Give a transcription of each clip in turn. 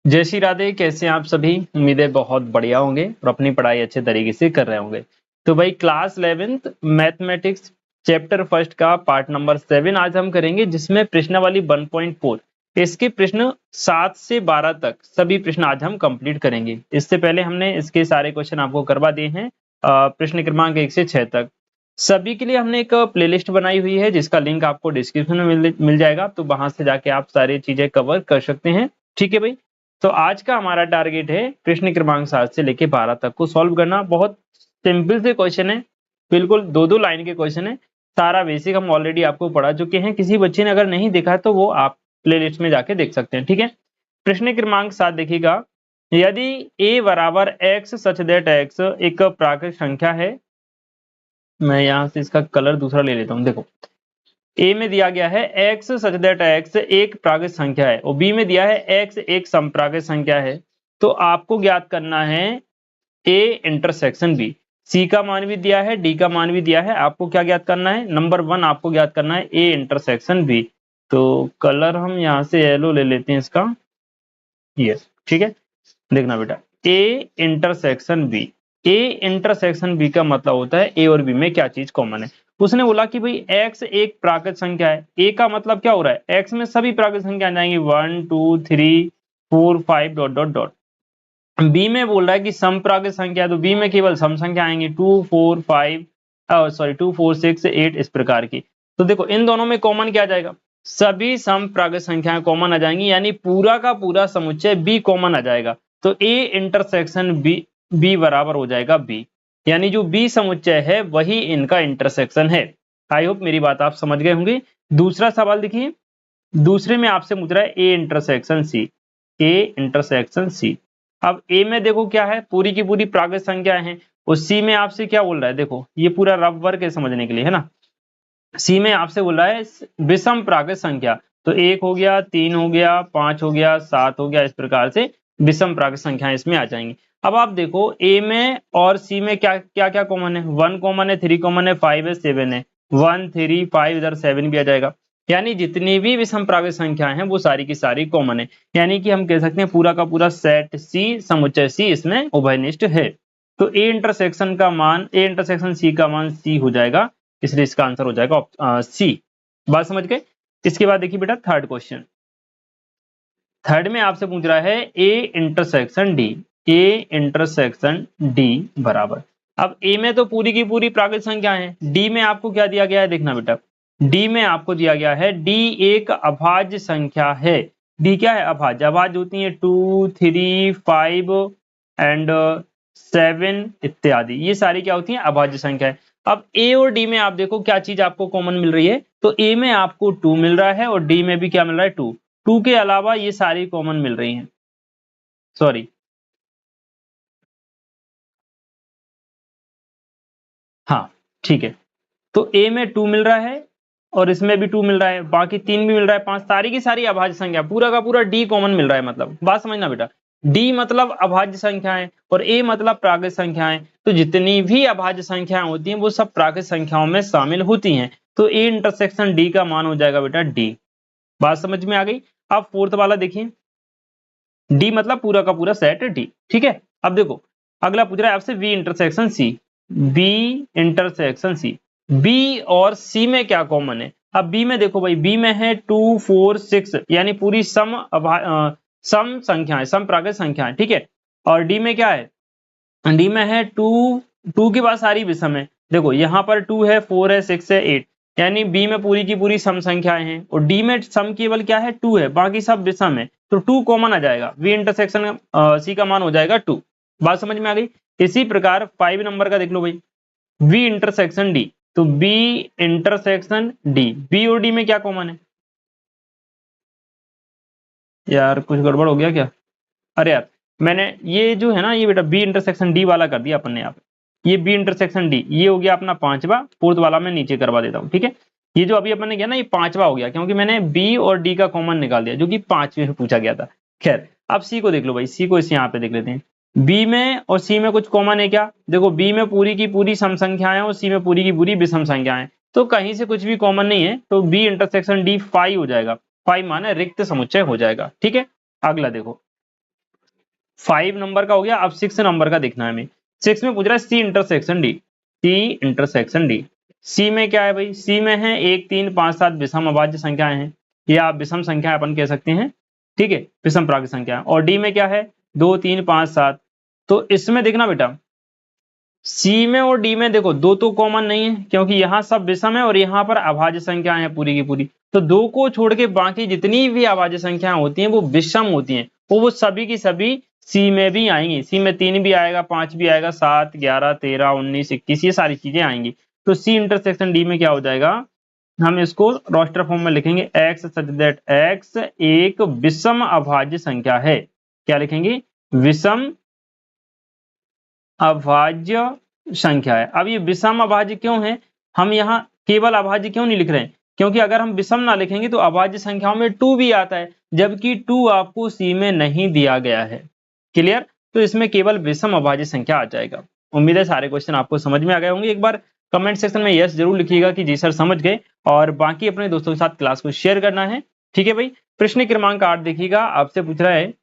जय श्री राधे। कैसे हैं आप सभी? उम्मीद है बहुत बढ़िया होंगे और अपनी पढ़ाई अच्छे तरीके से कर रहे होंगे। तो भाई class 11th mathematics chapter first का पार्ट नंबर 7 आज हम करेंगे, जिसमें प्रश्नावली 1.4 इसके प्रश्न 7 से 12 तक सभी प्रश्न आज हम कंप्लीट करेंगे। इससे पहले हमने इसके सारे क्वेश्चन आपको करवा दिए हैं प्रश्न क्रमांक 1 से 6 तक। सभी के लिए हमने एक प्लेलिस्ट बनाई हुई है, जिसका लिंक आपको डिस्क्रिप्शन में मिल जाएगा, तो वहां से जाके आप सारी चीजें कवर कर सकते हैं। ठीक है भाई। तो आज का हमारा टारगेट है प्रश्न क्रमांक 7 से लेके 12 तक को सॉल्व करना। बहुत सिंपल से क्वेश्चन है, बिल्कुल दो लाइन के क्वेश्चन है। सारा बेसिक हम ऑलरेडी आपको पढ़ा चुके हैं। किसी बच्चे ने अगर नहीं देखा है तो वो आप प्लेलिस्ट में जाके देख सकते हैं। ठीक है। प्रश्न क्रमांक 7 देखिएगा। यदि a बराबर x सच दैट x एक प्राकृत संख्या है। मैं यहाँ से इसका कलर दूसरा ले लेता हूँ। देखो, ए में दिया गया है x सच दैट x एक प्राकृत संख्या है और बी में दिया है x एक समप्राकृत संख्या है। तो आपको ज्ञात करना है a इंटरसेक्शन b। c का मान भी दिया है, d का मान भी दिया है। आपको क्या ज्ञात करना है? नंबर 1 आपको ज्ञात करना है a इंटरसेक्शन b। तो कलर हम यहाँ से येलो ले लेते हैं इसका। ये ठीक है। देखना बेटा, a intersection b। a intersection b का मतलब होता है a और b में क्या चीज कॉमन है। उसने बोला कि भाई x एक प्राकृत संख्या है। a का मतलब क्या हो रहा है? x में सभी प्राकृत संख्या आ जाएंगी 1 2 3 4 5 डॉट डॉट डॉट। b में बोल रहा है कि सम प्राकृत संख्या है, तो b में केवल सम संख्या आएंगी 2 4 5 2 4 6 8 इस प्रकार की। तो देखो, इन दोनों में कॉमन क्या आ जाएगा? सभी सम प्राकृत संख्याएं कॉमन आ जाएंगी, यानी पूरा का पूरा समुच्चय b कॉमन आ जाएगा। तो a इंटरसेक्शन b बराबर हो जाएगा b, यानी जो b समुच्चय है वही इनका इंटरसेक्शन है। आई होप मेरी बात आप समझ गए होंगे। दूसरा सवाल देखिए। दूसरे में आपसे पूछ रहा है a intersection c। a intersection c। अब a में देखो क्या है, पूरी की पूरी प्राकृत संख्याएं हैं, और c में आपसे क्या बोल रहा है? देखो, ये पूरा रफ वर्क है समझने के लिए, है ना। सी में आपसे बोला है विषम प्राकृत संख्या। तो 1 हो गया, 3 हो गया, 5 हो गया, 7 हो गया, इस प्रकार से विषम प्राकृत संख्याएं इसमें आ जाएंगी। अब आप देखो, ए में और सी में क्या क्या क्या कॉमन है? 1 कॉमन है, 3 कॉमन है, 5 है, 7 है। 1 3 5 इधर 7 भी आ जाएगा। यानी जितनी भी विषम प्राकृत संख्याएं हैं वो सारी की सारी कॉमन है। यानी कि हम कह सकते हैं पूरा का पूरा सेट सी, समुच्चय सी इसमें उभयनिष्ठ है। तो ए इंटरसेक्शन का मान, ए इंटरसेक्शन सी का मान सी हो जाएगा, इसलिए इसका आंसर हो जाएगा सी। बात समझ गए? इसके बाद देखिए बेटा, थर्ड क्वेश्चन। थर्ड में आपसे पूछ रहा है A intersection D. A intersection D बराबर। अब ए में तो पूरी की पूरी प्राकृत संख्या है, डी में आपको क्या दिया गया है? देखना बेटा, डी में आपको दिया गया है डी एक अभाज्य संख्या है। डी क्या है? अभाज्य। अभाज्य होती है 2 3 5 एंड 7 इत्यादि, ये सारी क्या होती है? अभाज्य संख्या है। अब ए और डी में आप देखो क्या चीज आपको कॉमन मिल रही है। तो ए में आपको 2 मिल रहा है और डी में भी क्या मिल रहा है? 2। 2 के अलावा ये सारी कॉमन मिल रही हैं। सॉरी, हाँ ठीक है। तो ए में 2 मिल रहा है और इसमें भी 2 मिल रहा है, बाकी 3 भी मिल रहा है, 5, सारी की सारी अभाज्य संख्या, पूरा का पूरा डी कॉमन मिल रहा है। मतलब बात समझना बेटा, डी मतलब अभाज्य संख्याएं और ए मतलब प्राकृत संख्याएं। तो जितनी भी अभाज्य संख्याएं होती हैं वो सब प्राकृत संख्याओं में शामिल होती हैं। तो ए इंटरसेक्शन डी का मान हो जाएगा बेटा डी। बात समझ में आ गई? अब फोर्थ वाला देखिए। डी मतलब पूरा का पूरा सेट डी। ठीक है। अब देखो, अगला पूछ रहा है आपसे V intersection C. B intersection C. B और सी में क्या कॉमन है? अब बी में देखो भाई, बी में है 2 4 6, यानी पूरी सम संख्याएं, सम प्राकृत संख्याएं। ठीक है। और डी में क्या है? डी में है 2 के बाद सारी विषम है। देखो यहाँ पर 2 है, 4 है, 6 है, 8, यानी बी में पूरी की पूरी सम संख्याएं हैं और डी में सम केवल क्या है? 2 है, बाकी सब विषम है। तो 2 कॉमन आ जाएगा, वी इंटरसेक्शन सी का मान हो जाएगा 2। बात समझ में आ गई? इसी प्रकार 5 नंबर का देख लो भाई, वी इंटरसेक्शन डी। तो बी इंटरसेक्शन डी, बी और डी में क्या कॉमन है? यार कुछ गड़बड़ हो गया क्या? अरे यार, मैंने ये जो है ना, ये बेटा बी इंटरसेक्शन डी वाला कर दिया अपन ने यहाँ पे। ये बी इंटरसेक्शन डी, ये हो गया अपना पांचवा। फोर्थ वाला मैं नीचे करवा देता हूँ। ठीक है। ये जो अभी अपन ने किया ना, ये पांचवा हो गया, क्योंकि मैंने बी और डी का कॉमन निकाल दिया, जो कि पांचवे में पूछा गया था। खैर, अब सी को देख लो भाई, सी को इस यहाँ पे देख लेते हैं। बी में और सी में कुछ कॉमन है क्या? देखो, बी में पूरी की पूरी सम संख्याएं और सी में पूरी की पूरी विषम संख्याएं, तो कहीं से कुछ भी कॉमन नहीं है। तो बी इंटरसेक्शन डी 5 हो जाएगा। 5 माने रिक्त समुच्चय हो जाएगा। ठीक है। अगला देखो, 5 नंबर का हो गया। अब 6 नंबर का देखना है हमें। 6 में पूछ रहा है C intersection D. C intersection D. C में क्या है भाई? सी में है 1 3 5 7 विषम अभाज्य संख्याएं हैं, या विषम संख्या अपन कह सकते हैं, ठीक है, विषम प्राज्ञ संख्या। और डी में क्या है? 2 3 5 7। तो इसमें देखना बेटा, सी में और डी में देखो दो तो कॉमन नहीं है, क्योंकि यहाँ सब विषम है और यहाँ पर अभाज्य संख्याएं हैं पूरी की पूरी। तो दो को छोड़ के बाकी जितनी भी अभाज्य संख्याएं होती हैं वो विषम होती हैं, वो सभी की सभी सी में भी आएंगी। सी में 3 भी आएगा, 5 भी आएगा, 7 11 13 19 21 ये सारी चीजें आएंगी। तो सी इंटरसेक्शन डी में क्या हो जाएगा? हम इसको रोस्टर फॉर्म में लिखेंगे, एक्स सच दैट एक्स एक विषम अभाज्य संख्या है। क्या लिखेंगे? विषम अभाज्य संख्या है। अब ये विषम अभाज्य क्यों है? हम यहाँ केवल अभाज्य क्यों नहीं लिख रहे हैं? क्योंकि अगर हम विषम ना लिखेंगे तो अभाज्य संख्याओं में 2 भी आता है, जबकि 2 आपको सी में नहीं दिया गया है। क्लियर? तो इसमें केवल विषम अभाज्य संख्या आ जाएगा। उम्मीद है सारे क्वेश्चन आपको समझ में आ गए होंगे। एक बार कमेंट सेक्शन में यस जरूर लिखिएगा कि जी सर समझ गए, और बाकी अपने दोस्तों के साथ क्लास को शेयर करना है। ठीक है भाई। प्रश्न क्रमांक 8 देखिएगा, आपसे पूछ रहा है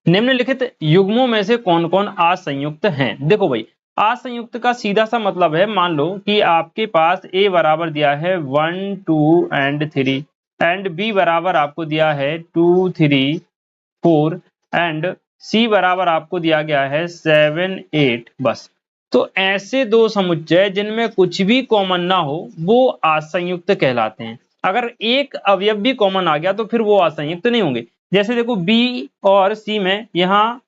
निम्नलिखित युग्मों में से कौन कौन असंयुक्त हैं। देखो भाई, असंयुक्त का सीधा सा मतलब है, मान लो कि आपके पास a बराबर दिया है 1 2 एंड 3, एंड b बराबर आपको दिया है 2 3 4, एंड c बराबर आपको दिया गया है 7 8। बस, तो ऐसे दो समुच्चय जिनमें कुछ भी कॉमन ना हो वो असंयुक्त कहलाते हैं। अगर एक अवयव भी कॉमन आ गया तो फिर वो असंयुक्त नहीं होंगे। जैसे देखो बी और सी में यहाँ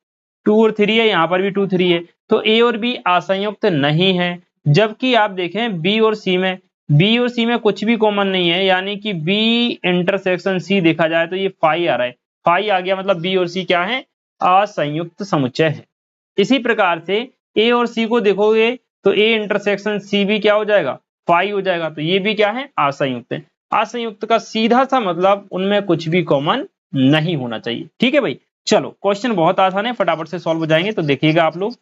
2 और 3 है, यहाँ पर भी 2 3 है, तो ए और बी असंयुक्त नहीं है। जबकि आप देखें बी और सी में कुछ भी कॉमन नहीं है, यानी कि बी इंटरसेक्शन सी देखा जाए तो ये फाई आ रहा है। फाई आ गया मतलब बी और सी क्या है? असंयुक्त समुच्चय है। इसी प्रकार से ए और सी को देखोगे तो ए इंटरसेक्शन सी भी क्या हो जाएगा? फाई हो जाएगा। तो ये भी क्या है? असंयुक्त है। असंयुक्त का सीधा सा मतलब उनमें कुछ भी कॉमन नहीं होना चाहिए। ठीक है भाई। चलो, क्वेश्चन बहुत आसान है, फटाफट से सॉल्व हो जाएंगे। तो देखिएगा आप लोग,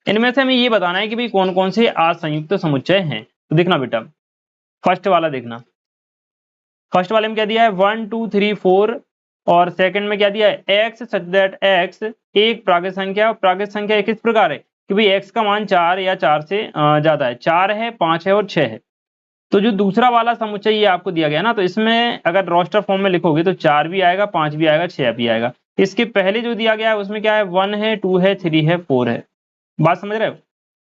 इनमें से हमें ये बताना है कि भाई कौन कौन से असंयुक्त समुच्चय हैं। तो देखना बेटा, फर्स्ट वाला देखना। फर्स्ट वाले में क्या दिया है? 1 2 3 4, और सेकंड में क्या दिया है? एक्स सच दैट एक्स एक प्राकृत संख्या। प्राकृत संख्या किस प्रकार है कि भाई एक्स का मान 4 या 4 से ज्यादा है, 4 है, 5 है और 6 है। तो जो दूसरा वाला समुच्चय ये आपको दिया गया ना, तो इसमें अगर रोस्टर फॉर्म में लिखोगे तो 4 भी आएगा, 5 भी आएगा, 6 भी आएगा। इसके पहले जो दिया गया है उसमें क्या है? 1 है, 2 है, 3 है, 4 है। बात समझ रहे हो?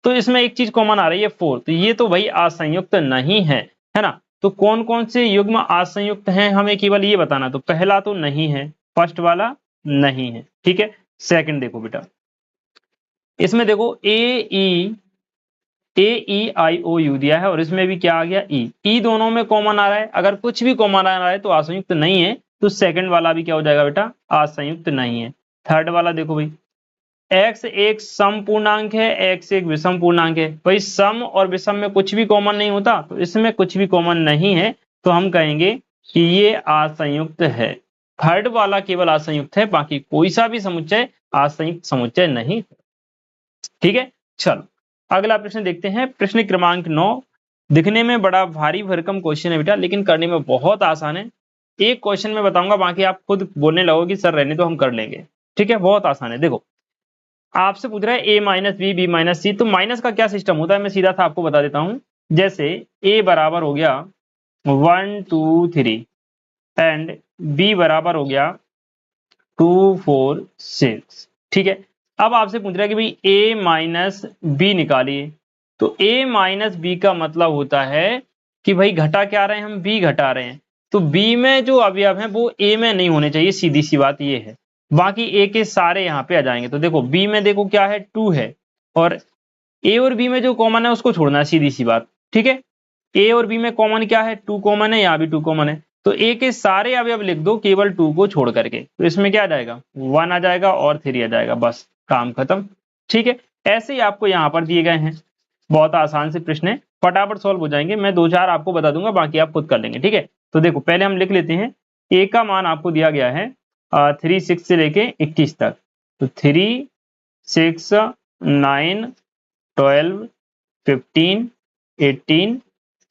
तो इसमें एक चीज कॉमन आ रही है 4, तो ये तो भाई असंयुक्त नहीं है ना? तो कौन कौन से युग्म असंयुक्त हैं हमें केवल ये बताना। तो पहला तो नहीं है, फर्स्ट वाला नहीं है, ठीक है। सेकंड देखो बेटा, इसमें देखो AEIOU दिया है और इसमें भी क्या आ गया? ई दोनों में कॉमन आ रहा है। अगर कुछ भी कॉमन आ रहा है तो असंयुक्त नहीं है, तो सेकंड वाला भी क्या हो जाएगा बेटा? असंयुक्त नहीं है। थर्ड वाला देखो भाई, x एक सम पूर्णांक है, x एक विषम पूर्णांक है। भाई सम और विषम में कुछ भी कॉमन नहीं होता, तो इसमें कुछ भी कॉमन नहीं है, तो हम कहेंगे कि ये असंयुक्त है। थर्ड वाला केवल असंयुक्त है, बाकी कोई सा भी समुच्चय असंयुक्त समुच्चय नहीं। ठीक है, चलो अगला प्रश्न देखते हैं। प्रश्न क्रमांक 9। दिखने में बड़ा भारी भरकम क्वेश्चन है बेटा, लेकिन करने में बहुत आसान है। एक क्वेश्चन में बताऊंगा, बाकी आप खुद बोलने लगोगे सर रहने तो हम कर लेंगे। ठीक है, बहुत आसान है। देखो, आपसे पूछ रहा है a minus B B minus C. तो माइनस का क्या सिस्टम होता है मैं सीधा सा आपको बता देता हूं। जैसे a बराबर हो गया 1 2 3, एंड b बराबर हो गया 2 4 6। ठीक है, अब आपसे पूछ रहा है कि भाई a माइनस बी निकालिए। तो a माइनस बी का मतलब होता है कि भाई घटा क्या रहे हैं? हम b घटा रहे हैं। तो b में जो अवयव हैं वो a में नहीं होने चाहिए, सीधी सी बात ये है। बाकी a के सारे यहाँ पे आ जाएंगे। तो देखो b में देखो क्या है? 2 है, और a और b में जो कॉमन है उसको छोड़ना है, सीधी सी बात। ठीक है, a और b में कॉमन क्या है? 2 कॉमन है, यहाँ भी 2 कॉमन है। तो a के सारे अवयव लिख दो केवल 2 को छोड़ करके। तो इसमें क्या आ जाएगा? 1 आ जाएगा और 3 आ जाएगा, बस काम खत्म। ठीक है, ऐसे ही आपको यहाँ पर दिए गए हैं। बहुत आसान से प्रश्न है, फटाफट सॉल्व हो जाएंगे। मैं 2 4 आपको बता दूंगा, बाकी आप खुद कर लेंगे। ठीक है, तो देखो पहले हम लिख लेते हैं। a का मान आपको दिया गया है 3 6 से लेके 21 तक। तो 3 6 9 12 15 18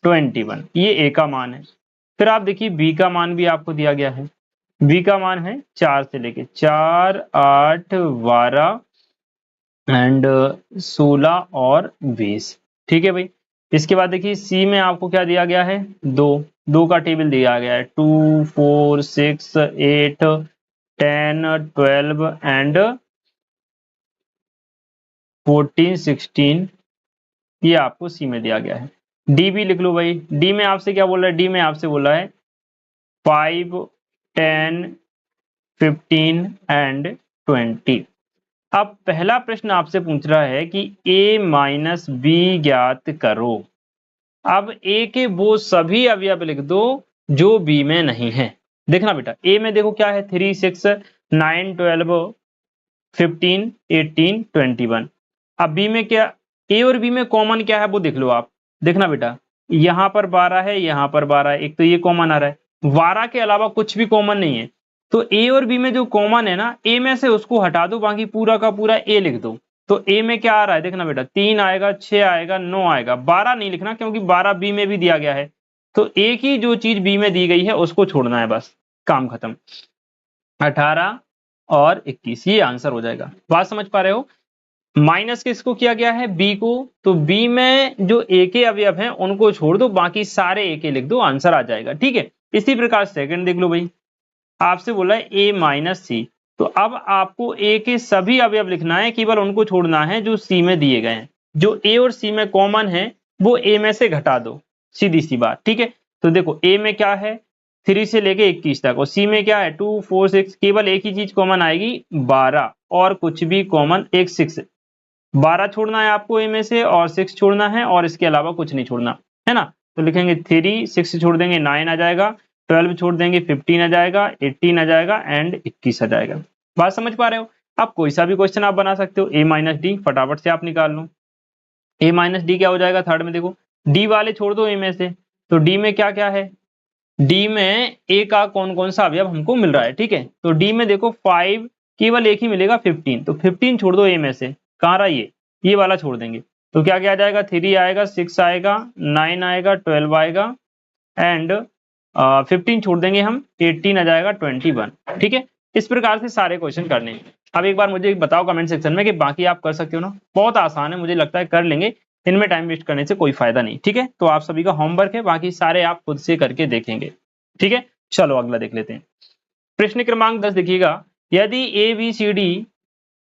21, ये a का मान है। फिर आप देखिए b का मान भी आपको दिया गया है। बी का मान है 4 से लेके 4, 8, 12 एंड 16 और 20। ठीक है भाई। इसके बाद देखिए सी में आपको क्या दिया गया है, दो दो का टेबल दिया गया है, 2, 4, 6, 8, 10, 12 एंड 14, 16, ये आपको सी में दिया गया है। डी भी लिख लो भाई। डी में आपसे क्या बोल रहा है, डी में आपसे बोला है 5, 10, 15 एंड 20। अब पहला प्रश्न आपसे पूछ रहा है कि a माइनस बी ज्ञात करो। अब a के वो सभी अवयव लिख दो जो b में नहीं है। देखना बेटा, a में देखो क्या है, 3, 6, 9, 12, 15, 18, 21। अब b में क्या, a और b में कॉमन क्या है वो देख लो आप। देखना बेटा, यहां पर 12 है, यहां पर 12 है, एक तो ये कॉमन आ रहा है, 12 के अलावा कुछ भी कॉमन नहीं है। तो a और b में जो कॉमन है ना, a में से उसको हटा दो, बाकी पूरा का पूरा a लिख दो। तो a में क्या आ रहा है, देखना बेटा, 3 आएगा, 6 आएगा, 9 आएगा, 12 नहीं लिखना क्योंकि 12 b में भी दिया गया है। तो एक ही जो चीज b में दी गई है उसको छोड़ना है, बस काम खत्म। 18 और 21 ये आंसर हो जाएगा। बात समझ पा रहे हो। माइनस किसको किया गया है, बी को, तो बी में जो ए के अवयव हैं उनको छोड़ दो, बाकी सारे ए के लिख दो, आंसर आ जाएगा। ठीक है। इसी प्रकार सेकंड देख लो भाई, आपसे बोला है ए माइनस सी, तो अब आपको ए के सभी अवयव लिखना है, केवल उनको छोड़ना है जो सी में दिए गए हैं। जो ए और सी में कॉमन है वो ए में से घटा दो, सीधी सी बात। ठीक है। तो देखो ए में क्या है, 3 से लेके 21 तक, और सी में क्या है, 2, 4, 6, केवल एक ही चीज कॉमन आएगी 12, और कुछ भी कॉमन, एक 6, 12 छोड़ना है आपको ए में से, और 6 छोड़ना है, और इसके अलावा कुछ नहीं छोड़ना है ना। तो लिखेंगे 3, 6 छोड़ देंगे 9 आ जाएगा, 12 छोड़ देंगे 15 आ जाएगा, 18 आ जाएगा एंड 21 आ जाएगा। बात समझ पा रहे हो। अब कोई सा भी क्वेश्चन आप बना सकते हो, ए माइनस डी फटाफट से आप निकाल लो। ए माइनस डी क्या हो जाएगा, थर्ड में देखो, डी वाले छोड़ दो ए में से, तो डी में क्या क्या है, डी में ए का कौन कौन सा अवयव हमको मिल रहा है। ठीक है। तो डी में देखो 5, केवल एक ही मिलेगा 15, तो 15 छोड़ दो ए में से, कहाँ रहा ये वाला छोड़ देंगे, तो क्या क्या आ जाएगा, 3 आएगा, 6 आएगा, 9 आएगा, 12 आएगा एंड 15 छोड़ देंगे हम, 18 आ जाएगा, 21। ठीक है। इस प्रकार से सारे क्वेश्चन करने हैं। अब एक बार मुझे बताओ कमेंट सेक्शन में कि बाकी आप कर सकते हो ना, बहुत आसान है, मुझे लगता है कर लेंगे, इनमें टाइम वेस्ट करने से कोई फायदा नहीं। ठीक है। तो आप सभी का होमवर्क है, बाकी सारे आप खुद से करके देखेंगे। ठीक है। चलो अगला देख लेते हैं। प्रश्न क्रमांक 10 देखिएगा, यदि ए बी सी डी,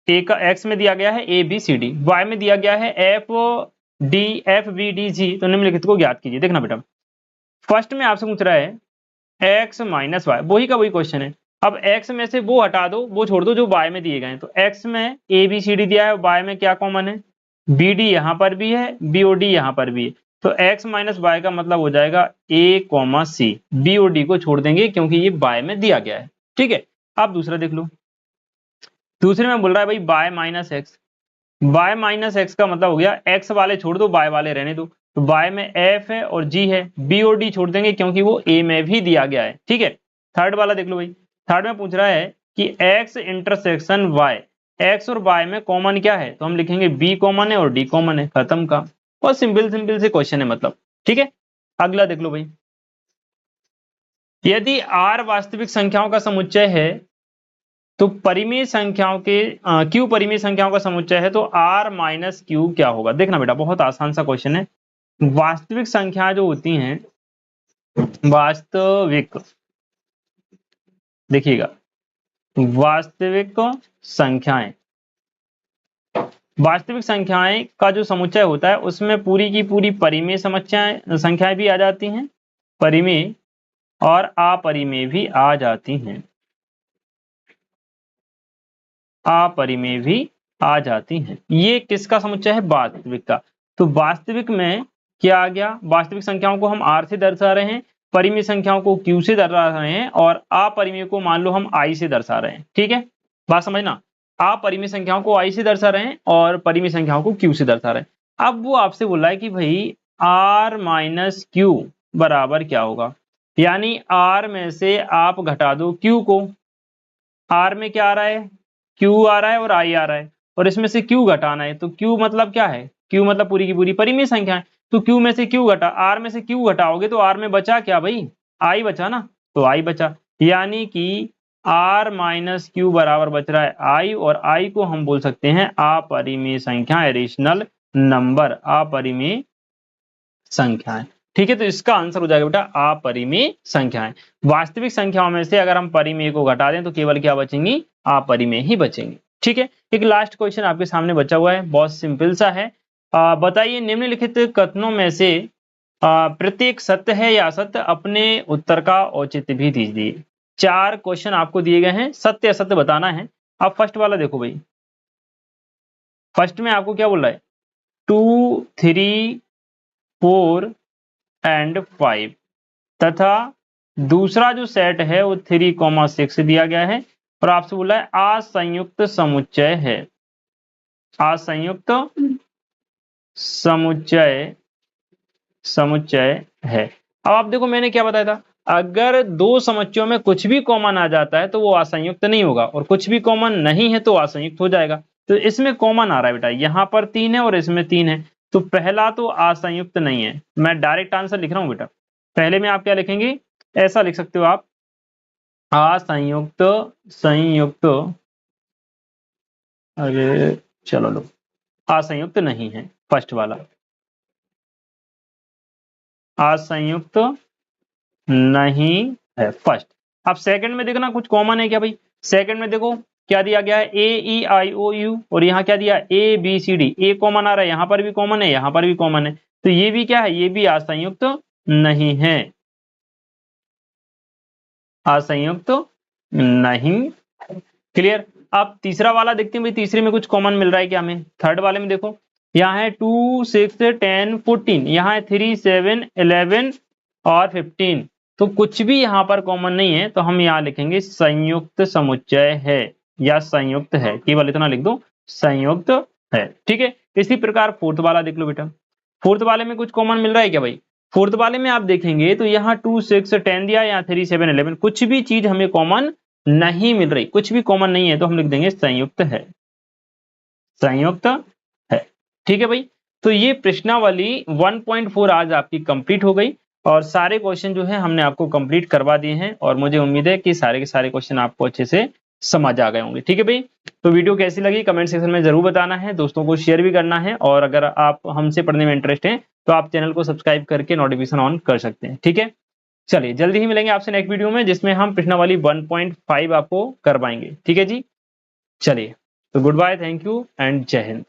ए का एक्स में दिया गया है A B C D, Y में दिया गया है एफ बी डी जी, तो निम्नलिखित को ज्ञात कीजिए। देखना बेटा, फर्स्ट में आपसे पूछ रहा है एक्स माइनस वाई, वही का वही क्वेश्चन है। अब एक्स में से वो हटा दो, वो छोड़ दो जो वाई में दिए गए हैं। तो एक्स में ए बी सी डी दिया है, वाई में क्या कॉमन है, बी डी यहाँ पर भी है, बी ओ डी यहाँ पर भी है। तो एक्स माइनस वाई का मतलब हो जाएगा ए कॉमा सी, बी ओ डी को छोड़ देंगे क्योंकि ये वाई में दिया गया है। ठीक है। अब दूसरा देख लो, दूसरे में बोल रहा है भाई Y minus X, y minus X का मतलब हो गया x वाले छोड़ दो, y वाले रहने दो। तो y में f है और g है, b और d छोड़ देंगे क्योंकि वो a में भी दिया गया है। ठीक है। थर्ड वाला देख लो भाई, थर्ड में पूछ रहा है कि x इंटरसेक्शन y, x और y में कॉमन क्या है, तो हम लिखेंगे b कॉमन है और d कॉमन है, खत्म का। बहुत सिंपल सिंपल से क्वेश्चन है मतलब। ठीक है। अगला देख लो भाई, यदि r वास्तविक संख्याओं का समुच्चय है तो परिमेय संख्याओं के क्यू परिमेय संख्याओं का समुच्चय है, तो r माइनस क्यू क्या होगा। देखना बेटा, बहुत आसान सा क्वेश्चन है। वास्तविक संख्याएं जो होती हैं, वास्तविक, देखिएगा, वास्तविक संख्याएं, वास्तविक संख्याएं का जो समुच्चय होता है उसमें पूरी की पूरी परिमेय संख्याएं भी आ जाती हैं, परिमेय और अपरिमेय भी आ जाती हैं, अपरिमेय भी आ जाती हैं। ये किसका समुच्चय है, वास्तविक का। तो वास्तविक में क्या आ गया, वास्तविक संख्याओं को हम r से दर्शा रहे हैं, परिमेय संख्याओं को q से दर्शा रहे हैं, और अपरिमेय को मान लो हम i से दर्शा रहे हैं। ठीक है। बात समझना, अपरिमेय संख्याओं को i से दर्शा रहे हैं और परिमेय संख्याओं को q से दर्शा रहे हैं। अब वो आपसे बोला है कि भाई r माइनस क्यू बराबर क्या होगा, यानी r में से आप घटा दो q को। r में क्या आ रहा है, q आ रहा है और i आ रहा है, और इसमें से q घटाना है। तो q मतलब क्या है, q मतलब पूरी की पूरी परिमेय संख्या है। तो q में से q घटा, r में से q घटाओगे तो r में बचा क्या भाई, i बचा ना, तो i बचा, यानी कि आर माइनस क्यू बराबर बच रहा है आई, और आई को हम बोल सकते हैं अपरिमेय संख्या, एडिशनल नंबर, अपरिमेय संख्याएं। ठीक है, तो इसका आंसर हो जाएगा बेटा अपरिमेय संख्याएं। वास्तविक संख्याओं में से अगर हम परिमेय को घटा दें तो केवल क्या बचेंगी, अपरिमेय ही बचेंगी। ठीक है, एक लास्ट क्वेश्चन आपके सामने बचा हुआ है, बहुत सिंपल सा है। बताइए निम्नलिखित कथनों में से प्रत्येक सत्य है या असत्य, अपने उत्तर का औचित्य भी दीजिए। 4 क्वेश्चन आपको दिए गए हैं, सत्य असत्य बताना है। अब फर्स्ट वाला देखो भाई, फर्स्ट में आपको क्या बोल रहा है, 2, 3, 4 एंड 5 तथा दूसरा जो सेट है वो 3,6 दिया गया है, और आपसे बोला है असंयुक्त समुच्चय है, असंयुक्त समुच्चय समुच्चय है। अब आप देखो मैंने क्या बताया था, अगर दो समुच्चयों में कुछ भी कॉमन आ जाता है तो वो असंयुक्त नहीं होगा, और कुछ भी कॉमन नहीं है तो असंयुक्त हो जाएगा। तो इसमें कॉमन आ रहा है बेटा, यहाँ पर 3 है और इसमें 3 है, तो पहला तो असंयुक्त नहीं है। मैं डायरेक्ट आंसर लिख रहा हूं बेटा, पहले में आप क्या लिखेंगे, ऐसा लिख सकते हो आप, असंयुक्त संयुक्त, अरे चलो लो, असंयुक्त नहीं है, फर्स्ट वाला असंयुक्त नहीं है फर्स्ट। अब सेकंड में देखना कुछ कॉमन है क्या भाई, सेकंड में देखो क्या दिया गया है, ए ई आई ओ यू, और यहाँ क्या दिया A B C D, A common आ रहा है, यहाँ पर भी कॉमन है, यहाँ पर भी कॉमन है, तो ये भी क्या है, ये भी असंयुक्त नहीं है, असंयुक्त नहीं। क्लियर। अब तीसरा वाला देखते हैं भाई, तीसरे में कुछ कॉमन मिल रहा है क्या हमें, थर्ड वाले में देखो, यहाँ है 2, 6, 10, 14, यहाँ है 3, 7, 11 और 15, तो कुछ भी यहाँ पर कॉमन नहीं है, तो हम यहाँ लिखेंगे संयुक्त समुच्चय है या संयुक्त है, केवल इतना लिख दो संयुक्त है। ठीक है, इसी प्रकार फोर्थ वाला देख लो बेटा, फोर्थ वाले में कुछ कॉमन मिल रहा है क्या भाई, फोर्थ वाले में आप देखेंगे तो यहाँ 2, 6, 10 दिया, यहाँ 3, 7, 11, कुछ भी चीज हमें कॉमन नहीं मिल रही, कुछ भी कॉमन नहीं है, तो हम लिख देंगे संयुक्त है, संयुक्त है। ठीक है भाई, तो ये प्रश्नावली 1.4 आज आपकी कंप्लीट हो गई, और सारे क्वेश्चन जो है हमने आपको कंप्लीट करवा दिए हैं, और मुझे उम्मीद है कि सारे के सारे क्वेश्चन आपको अच्छे से समझ आ गए होंगे। ठीक है भाई, तो वीडियो कैसी लगी कमेंट सेक्शन में जरूर बताना है, दोस्तों को शेयर भी करना है, और अगर आप हमसे पढ़ने में इंटरेस्ट है तो आप चैनल को सब्सक्राइब करके नोटिफिकेशन ऑन कर सकते हैं। ठीक है, चलिए जल्दी ही मिलेंगे आपसे नेक्स्ट वीडियो में, जिसमें हम प्रश्नावली 1.5 आपको करवाएंगे। ठीक है जी, चलिए, तो good bye, thank you and जय हिंद।